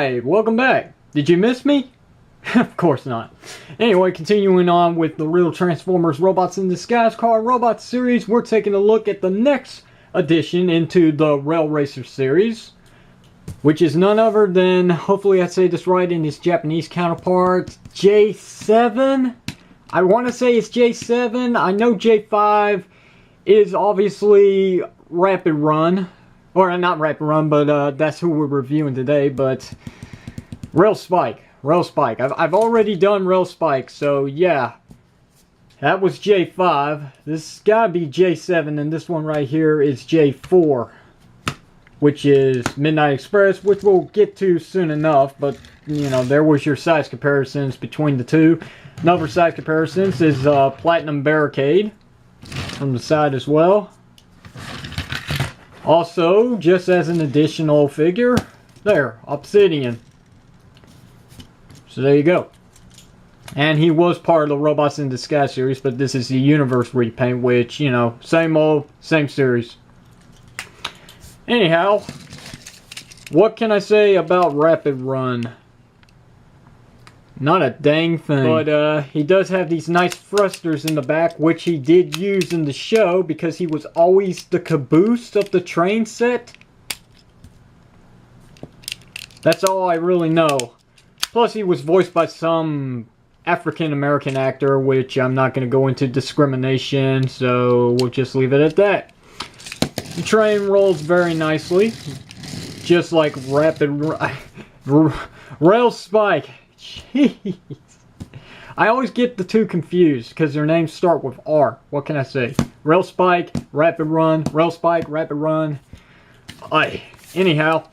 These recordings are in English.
Alright, welcome back. Did you miss me? Of course not. Anyway, continuing on with the Real Transformers Robots in Disguise Car Robots series, we're taking a look at the next addition into the Rail Racer series, which is none other than, hopefully I say this right in its Japanese counterpart, J7? I want to say it's J7. I know J5 is obviously Rapid Run. Or not Rapid Run, but that's who we're reviewing today. But Rail Spike. I've already done Rail Spike, so yeah. That was J5. This gotta be J7, and this one right here is J4. Which is Midnight Express, which we'll get to soon enough. But, you know, there was your size comparisons between the two. Another size comparisons is Platinum Barricade from the side as well. Also, just as an additional figure, there, Obsidian. So there you go. And he was part of the Robots in Disguise series, but this is the Universe repaint, which, you know, same old, same series. Anyhow, what can I say about Rapid Run? Not a dang thing. But he does have these nice thrusters in the back, which he did use in the show because he was always the caboose of the train set. That's all I really know. Plus he was voiced by some African American actor, which I'm not going to go into discrimination, so we'll just leave it at that. The train rolls very nicely, just like Rail Spike. Jeez. I always get the two confused because their names start with R. What can I say? Rail Spike, Rapid Run, Rail Spike, Rapid Run. Anyhow,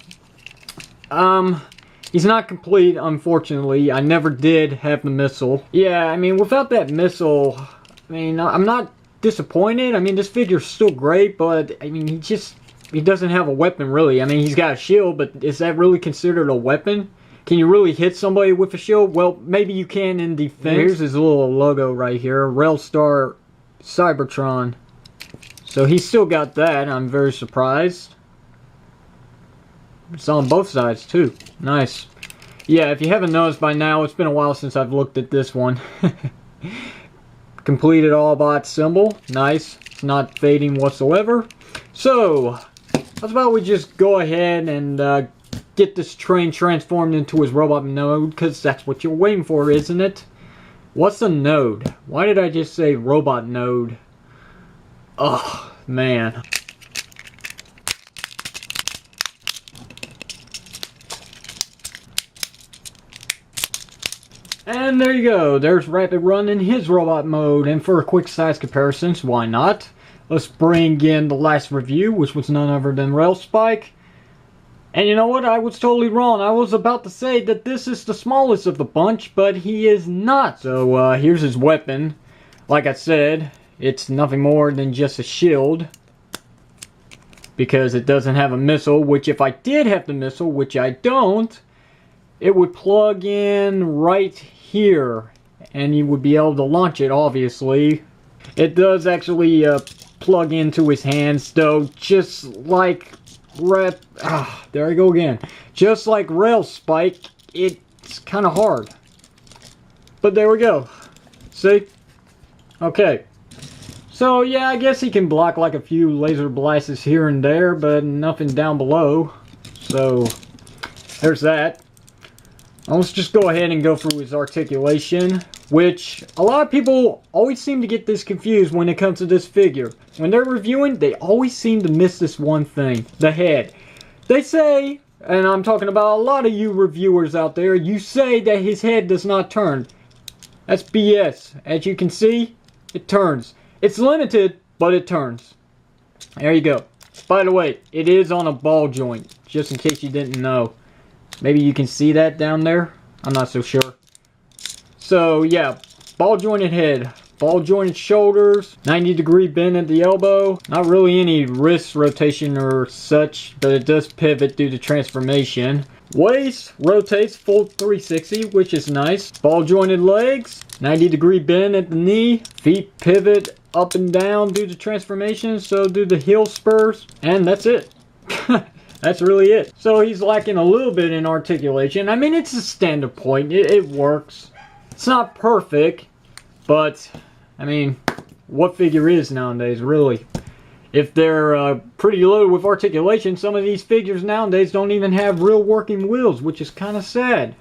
he's not complete, unfortunately. I never did have the missile. Yeah, I mean, without that missile, I mean, I'm not disappointed. I mean, this figure's still great, but I mean, he doesn't have a weapon really. I mean, he's got a shield, but is that really considered a weapon? Can you really hit somebody with a shield? Well, maybe you can in defense. Here's his little logo right here, Railstar Cybertron. So he's still got that. I'm very surprised. It's on both sides too. Nice. Yeah, if you haven't noticed by now, it's been a while since I've looked at this one. Completed Allbot symbol. Nice. It's not fading whatsoever. So, how about we just go ahead and get this train transformed into his robot node, because that's what you're waiting for, isn't it? What's a node? Why did I just say robot node? Oh, man. And there you go. There's Rapid Run in his robot mode. And for a quick size comparisons, why not? Let's bring in the last review, which was none other than Rail Spike. And you know what? I was totally wrong. I was about to say that this is the smallest of the bunch, but he is not. So here's his weapon. Like I said, it's nothing more than just a shield. Because it doesn't have a missile, which if I did have the missile, which I don't, it would plug in right here. And you would be able to launch it, obviously. It does actually plug into his hands, though, just like there I go again. Just like Rail Spike, it's kind of hard. But there we go. See? Okay. So yeah, I guess he can block like a few laser blasts here and there, but nothing down below. So there's that. Let's just go ahead and go through his articulation, which a lot of people always seem to get this confused when it comes to this figure. When they're reviewing, they always seem to miss this one thing, the head. They say, and I'm talking about a lot of you reviewers out there, you say that his head does not turn. That's BS. As you can see, it turns. It's limited, but it turns. There you go. By the way, it is on a ball joint, just in case you didn't know. Maybe you can see that down there. I'm not so sure. So yeah, ball jointed head, ball jointed shoulders, 90-degree bend at the elbow. Not really any wrist rotation or such, but it does pivot due to transformation. Waist rotates full 360, which is nice. Ball jointed legs, 90-degree bend at the knee. Feet pivot up and down due to transformation, so do the heel spurs. And that's it. That's really it. So he's lacking a little bit in articulation. I mean, it's a standard point. It works. It's not perfect, but I mean, what figure is nowadays, really? If they're pretty low with articulation, some of these figures nowadays don't even have real working wheels, which is kind of sad.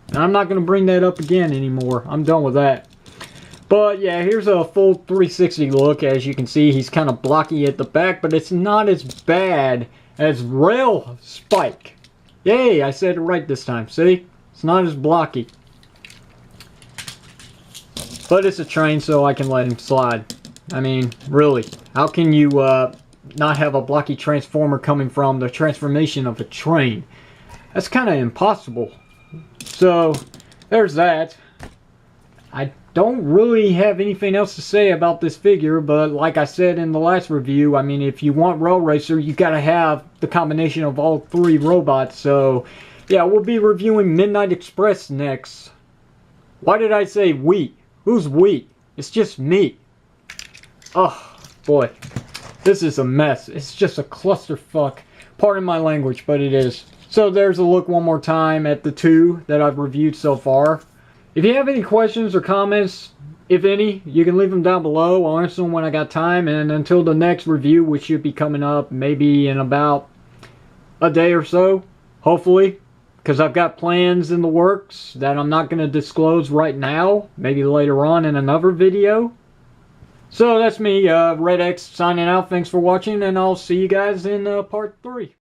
And I'm not going to bring that up again anymore. I'm done with that. But yeah, here's a full 360 look. As you can see, he's kind of blocky at the back, but it's not as bad as Rail Spike. Yay, I said it right this time. See? It's not as blocky. But it's a train, so I can let him slide. I mean, really, how can you not have a blocky transformer coming from the transformation of a train? That's kind of impossible. So, there's that. I don't really have anything else to say about this figure, but like I said in the last review, I mean, if you want Rail Racer, you gotta have the combination of all three robots. So, yeah, we'll be reviewing Midnight Express next. Why did I say we? Who's we? It's just me. Oh, boy. This is a mess. It's just a clusterfuck. Pardon my language, but it is. So there's a look one more time at the two that I've reviewed so far. If you have any questions or comments, if any, you can leave them down below. I'll answer them when I got time. And until the next review, which should be coming up maybe in about a day or so, hopefully. Because I've got plans in the works that I'm not going to disclose right now. Maybe later on in another video. So that's me, RedX, signing out. Thanks for watching, and I'll see you guys in part 3.